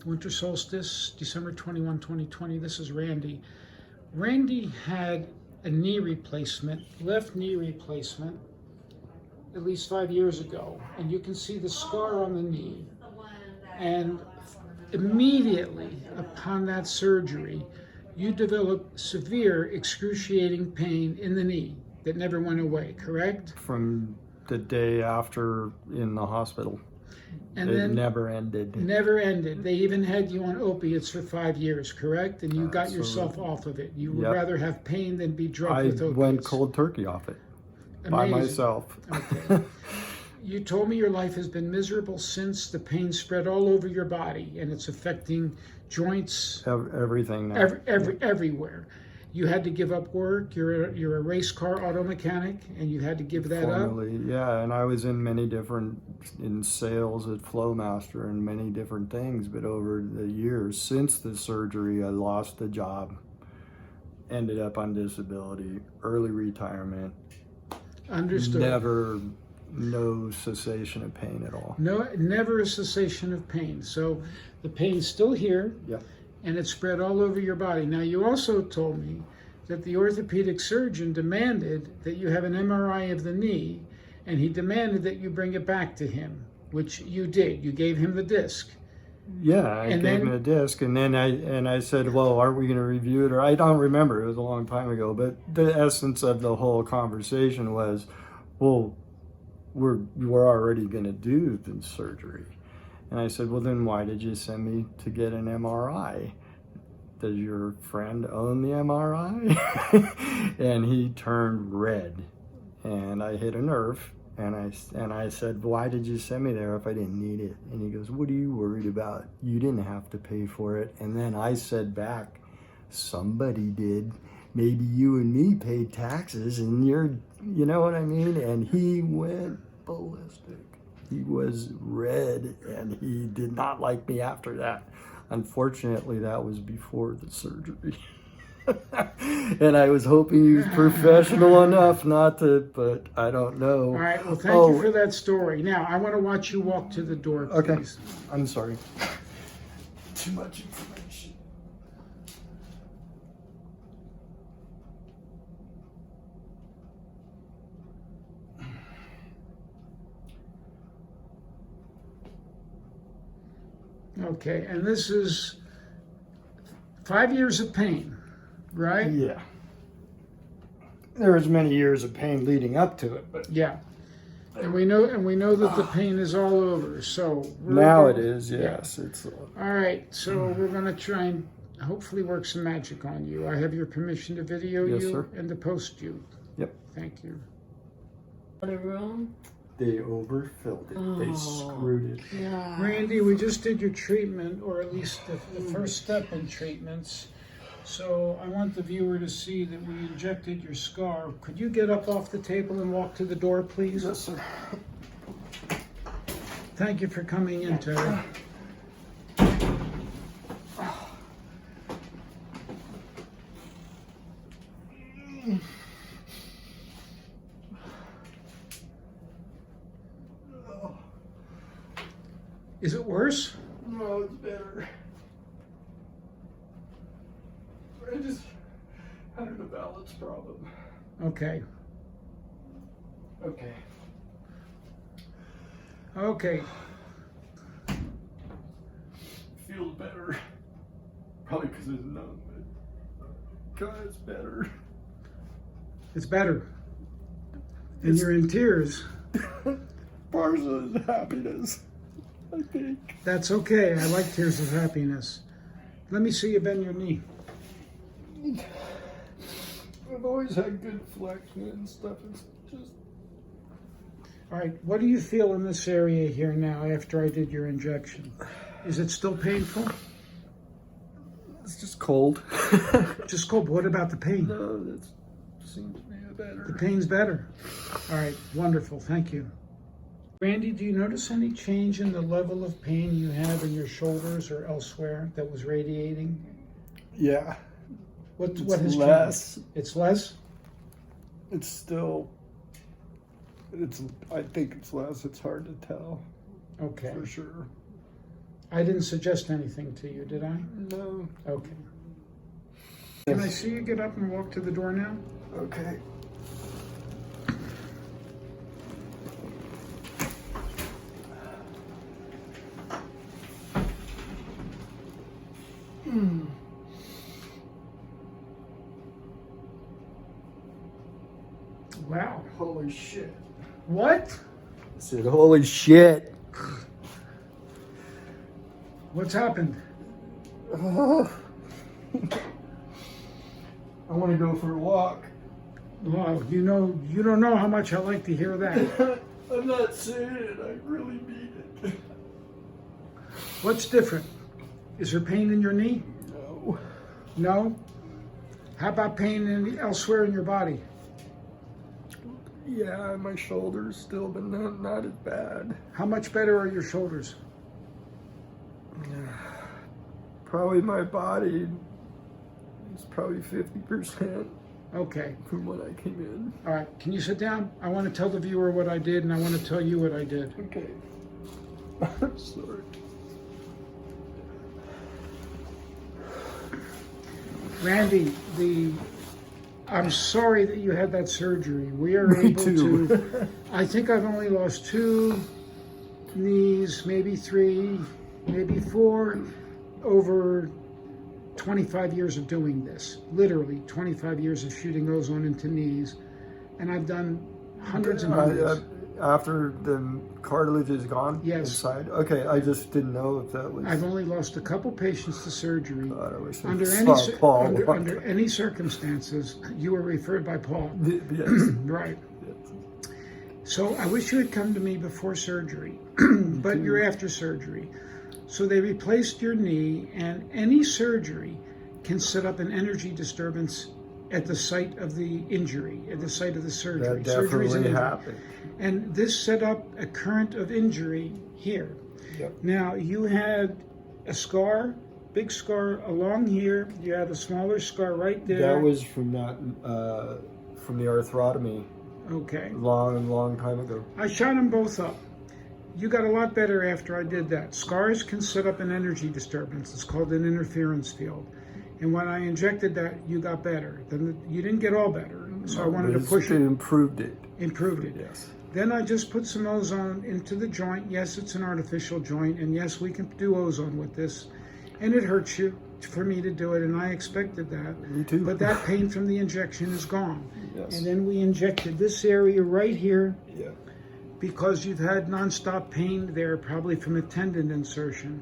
Winter solstice, December 21, 2020. This is Randy. Randy had a knee replacement, left knee replacement, at least 5 years ago. And you can see the scar on the knee. And immediately upon that surgery, you developed severe excruciating pain in the knee that never went away, correct? From the day after in the hospital. And it then never ended. Never ended. They even had you on opiates for 5 years, correct? And you got yourself off of it. You would rather have pain than be drugged with opiates. I went cold turkey off it. By myself. Okay. You told me your life has been miserable since. The pain spread all over your body, and it's affecting joints. Everything now. Everywhere. You had to give up work. You're a race car auto mechanic, and you had to give that Formerly, up. Yeah, and I was in sales at Flowmaster and many different things. But over the years since the surgery, I lost the job, ended up on disability, early retirement. Understood. No cessation of pain at all. No, never a cessation of pain. So the pain's still here. Yeah. And it spread all over your body. Now, you also told me that the orthopedic surgeon demanded that you have an MRI of the knee, and he demanded that you bring it back to him, which you did. You gave him the disc. Yeah, I gave him a disc, and then I said, well, aren't we going to review it? Or I don't remember. It was a long time ago. But the essence of the whole conversation was, well, we're already going to do the surgery. And I said, well, then why did you send me to get an MRI? Does your friend own the MRI? And he turned red, and I hit a nerve. And I said, why did you send me there if I didn't need it? And he goes, what are you worried about? You didn't have to pay for it. And then I said back, somebody did. Maybe you and me paid taxes, and you know what I mean? And he went ballistic. He was red, and he did not like me after that. Unfortunately, that was before the surgery. And I was hoping he was professional enough not to, but I don't know. All right, well, thank you for that story. Now, I want to watch you walk to the door, please. Okay, I'm sorry. Too much information. Okay, and this is 5 years of pain, right? Yeah. There was many years of pain leading up to it, but yeah. And we know that the pain is all over. So now it is, yes. Yeah. It's all right. So we're going to try and hopefully work some magic on you. I have your permission to video you sir. And to post you. Yep. Thank you. The room. They overfilled it. They screwed it. Yeah. Randy, we just did your treatment, or at least the first step in treatments. So I want the viewer to see that we injected your scar. Could you get up off the table and walk to the door, please? Yes, sir. Thank you for coming in, Terry. Is it worse? No, it's better. I just had a balance problem. Okay. Okay. Okay. Feels better. Probably because it's numb, but God, it's better. It's better. And you're in tears. Bars of happiness, I think. That's okay. I like tears of happiness. Let me see you bend your knee. I've always had good flexion and stuff. It's just... All right, what do you feel in this area here now after I did your injection? Is it still painful? It's just cold. Just cold, but what about the pain? No, that seems to be better. The pain's better. All right, wonderful, thank you. Randy, do you notice any change in the level of pain you have in your shoulders or elsewhere that was radiating? Yeah. What has less. changed? It's less? It's still, I think it's less. It's hard to tell. Okay. For sure. I didn't suggest anything to you, did I? No. Okay. Can I see you get up and walk to the door now? Okay. Wow. Holy shit. What? I said, holy shit. What's happened? I want to go for a walk. Well, you don't know how much I like to hear that. I'm not saying it. I really mean it. What's different? Is there pain in your knee? No. No? How about pain elsewhere in your body? Yeah, my shoulders still, but not as bad. How much better are your shoulders? Probably my body is probably 50% Okay. from when I came in. All right. Can you sit down? I want to tell the viewer what I did, and I want to tell you what I did. Okay. I'm sorry. Randy, I'm sorry that you had that surgery. We are Me able too. to. I think I've only lost 2 knees, maybe 3, maybe 4, over 25 years of doing this. Literally 25 years of shooting ozone into knees, and I've done hundreds and hundreds. After the cartilage is gone Yes. inside? Okay, I just didn't know if that was... I've only lost a couple patients to surgery. God, I wish I Under saw any Paul. under any circumstances, you were referred by Paul. Yes. Right. Yes. So I wish you had come to me before surgery, but you're after surgery. So they replaced your knee, and any surgery can set up an energy disturbance at the site of the injury, at the site of the surgery. That Surgery's an definitely injury. happened. And this set up a current of injury here. Yep. Now, you had a scar, big scar along here. You had a smaller scar right there. That was from that, from the arthrotomy Okay. long time ago. I shot them both up. You got a lot better after I did that. Scars can set up an energy disturbance. It's called an interference field. And when I injected that, you got better. Then you didn't get all better. So I wanted to push it. it. Improved it. Improved it. Yes. Then I just put some ozone into the joint. Yes, it's an artificial joint, and yes, we can do ozone with this. And it hurts you for me to do it, and I expected that. Me too. But that pain from the injection is gone. Yes. And then we injected this area right here Yeah. because you've had nonstop pain there, probably from a tendon insertion.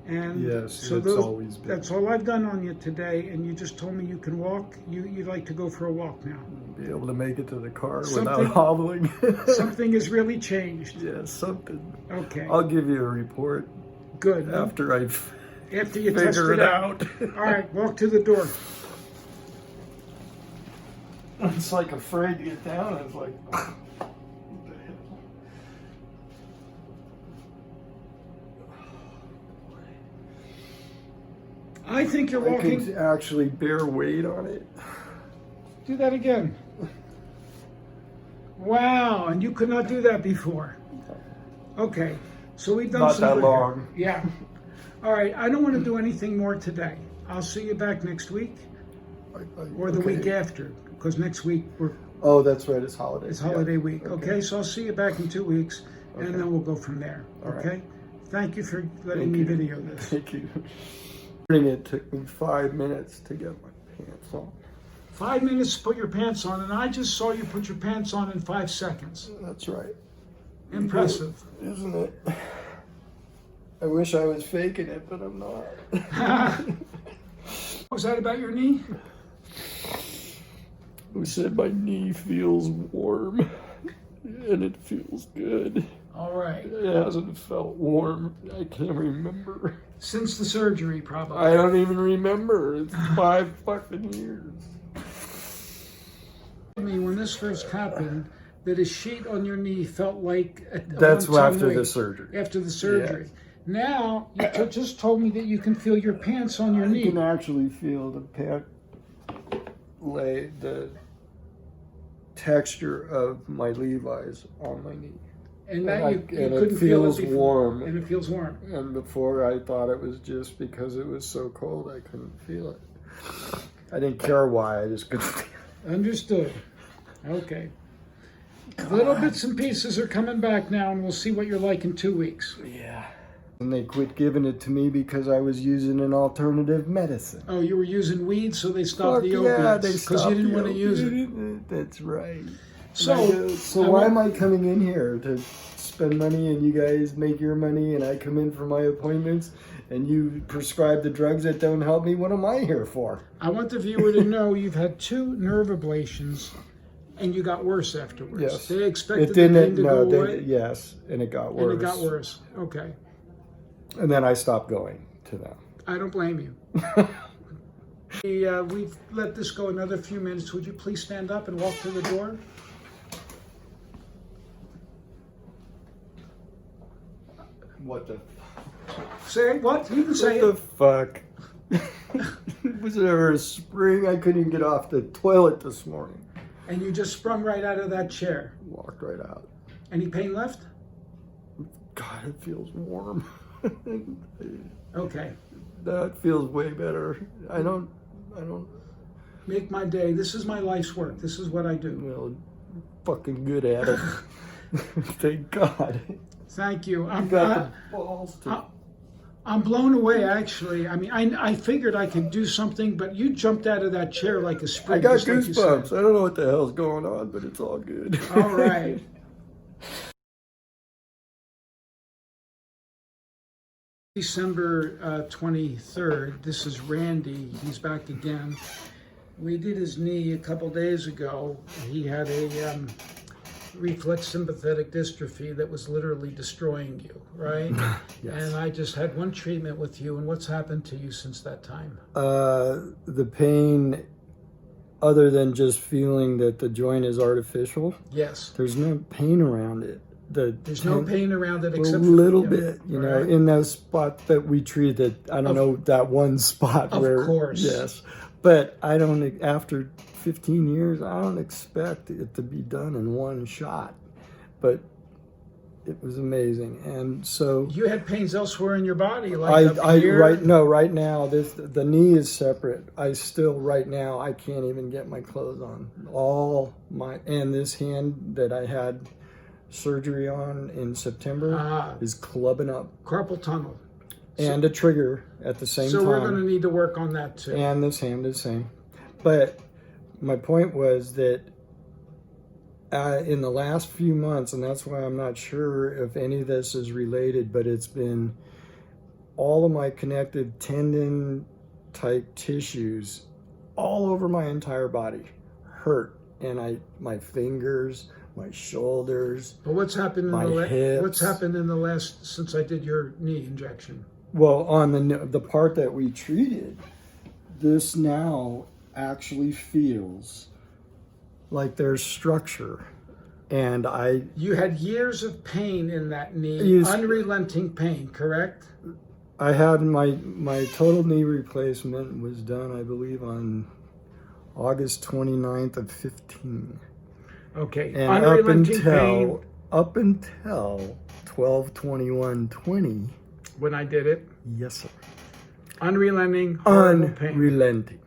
And Yes, so it's always been. that's all I've done on you today, and you just told me you can walk. You'd like to go for a walk now. Be able to make it to the car Something- without hobbling. Something has really changed. Yeah, something. Okay, I'll give you a report good. after I After you test figure it it out. out. All right, walk to the door. It's like afraid to get down. I was like, I think you're I walking. can actually bear weight on it. Do that again. Wow, and you could not do that before. Okay, so we've done Not some that good long. here. Yeah. All right, I don't want to do anything more today. I'll see you back next week or the Okay. week after, because next week Oh, that's right. It's holiday. it's Yeah. holiday week. Okay, so I'll see you back in 2 weeks, and Okay. then we'll go from there. All right. Okay. Thank you for letting Thank me you. video this. Thank you. It took me 5 minutes to get my pants on. 5 minutes to put your pants on, and I just saw you put your pants on in 5 seconds. That's right. Impressive. Isn't it? I wish I was faking it, but I'm not. Was that about your knee? Who said my knee feels warm? And it feels good. All right. It hasn't felt warm. I can't remember. Since the surgery, probably. I don't even remember. It's 5 fucking years. Me when this first happened, that a sheet on your knee felt like a That's one-ton after weight the surgery. After the surgery. Now you just told me that you can feel your pants on your I knee. can actually feel the pant lay, the texture of my Levi's on my knee. And that you and couldn't it feel feels it before. warm. And it feels warm. And before I thought it was just because it was so cold I couldn't feel it. I didn't care why, I just couldn't feel it. Understood. Okay. Little bits and pieces are coming back now, and we'll see what you're like in 2 weeks. Yeah. And they quit giving it to me because I was using an alternative medicine. Oh, you were using weed, so they stopped the Yeah, opiates they because stopped you didn't the want to use it. opiate. That's right. So why am I coming in here to spend money and you guys make your money and I come in for my appointments and you prescribe the drugs that don't help me? What am I here for? I want the viewer to know you've had 2 nerve ablations and you got worse afterwards. Yes. They expected It the pain didn't. to No, go away. yes, and it got worse. And it got worse. Okay. And then I stopped going to them. I don't blame you. We've let this go another few minutes. Would you please stand up and walk to the door? What the? Say what? You can say What it. the fuck? Was there a spring? I couldn't even get off the toilet this morning. And you just sprung right out of that chair. Walked right out. Any pain left? God, it feels warm. Okay. That feels way better. I don't. Make my day. This is my life's work. This is what I do. Well, fucking good at it. Thank God. Thank you. You got the balls to. I'm blown away, actually. I mean, I figured I could do something, but you jumped out of that chair like a spring. I got just like you said. goosebumps. I don't know what the hell's going on, but it's all good. All right. December 23rd. This is Randy. He's back again. We did his knee a couple days ago. He had a reflex sympathetic dystrophy that was literally destroying you, right? Yes. And I just had one treatment with you. And what's happened to you since that time? The pain, other than just feeling that the joint is artificial, Yes. there's no pain around it. There's no pain around it A except little for, bit, you know, right. in those spots that we treated. I don't know that one spot Of where. course. Yes, but I don't. After 15 years, I don't expect it to be done in one shot. But it was amazing, and so You had pains elsewhere in your body, like up I here. right now the knee is separate. I still right now I can't even get my clothes on. And this hand that I had surgery on in September is clubbing up, Carpal tunnel. and a trigger at the same So time. we're going to need to work on that too. And this hand is the same. But my point was that in the last few months, and that's why I'm not sure if any of this is related, but it's been all of my connected tendon type tissues all over my entire body hurt, and my fingers, my shoulders. But what's happened in my what's hips. happened in the last since I did your knee injection? Well, on the part that we treated, this now actually feels like there's structure. And You had years of pain in that knee, unrelenting pain, correct? I had my total knee replacement was done, I believe, on August 29th of 15. Okay. And Unrelenting pain up until 12/21/20. when I did it. Yes, sir. Unrelenting, horrible pain. Unrelenting.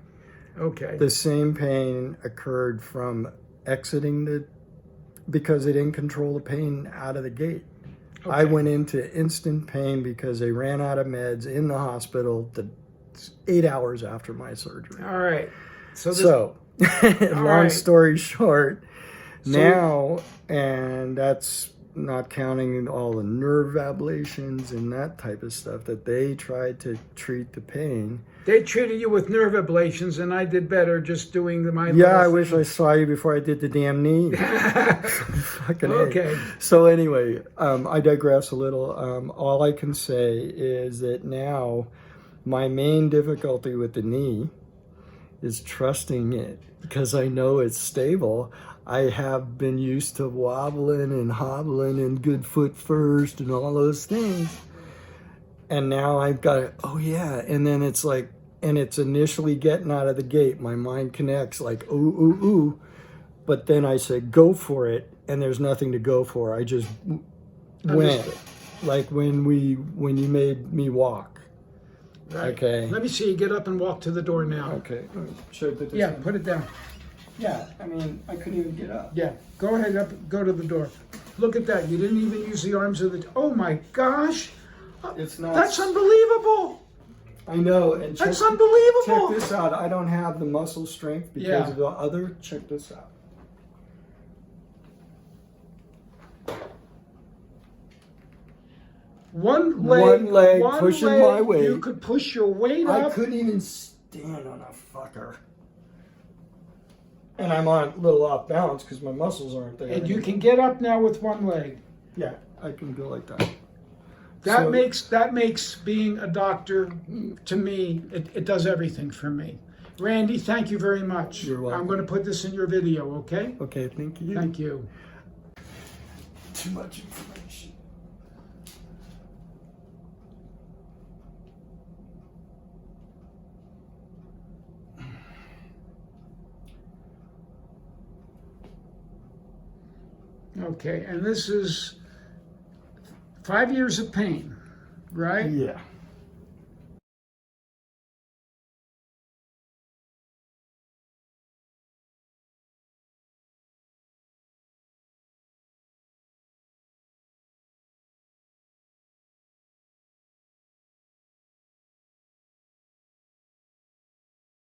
Okay. The same pain occurred from exiting because they didn't control the pain out of the gate. Okay. I went into instant pain because they ran out of meds in the hospital 8 hours after my surgery. All right. So long right. story short, now, and that's not counting all the nerve ablations and that type of stuff that they tried to treat the pain. They treated you with nerve ablations, and I did better just doing my. Yeah, I wish I saw you before I did the damn knee. Fucking Okay. A. So anyway, I digress a little. All I can say is that now my main difficulty with the knee is trusting it because I know it's stable. I have been used to wobbling and hobbling and good foot first and all those things. And now I've got it, oh yeah. And then it's like, and it's initially getting out of the gate. My mind connects like, ooh, ooh, ooh. But then I say, go for it. And there's nothing to go for. I just When? Understood. Like when you made me walk. Right. Okay. Let me see you get up and walk to the door now. Okay. Should I put this Yeah, in? put it down. Yeah, I mean, I couldn't even get up. Yeah, go ahead up, go to the door. Look at that. You didn't even use the arms of the. Oh my gosh, It's not. that's unbelievable. I know. And That's check unbelievable. this out. I don't have the muscle strength because Yeah. of the other. Check this out. One One leg pushing leg, my weight. You could push your weight I up. couldn't even stand on a fucker. And I'm on a little off balance because my muscles aren't there. And you can get up now with one leg. Yeah, I can go like that. That So- makes being a doctor, to me, it does everything for me. Randy, thank you very much. You're welcome. I'm going to put this in your video, okay? Okay, thank you. Thank you. Too much information. Okay, and this is 5 years of pain, right? Yeah.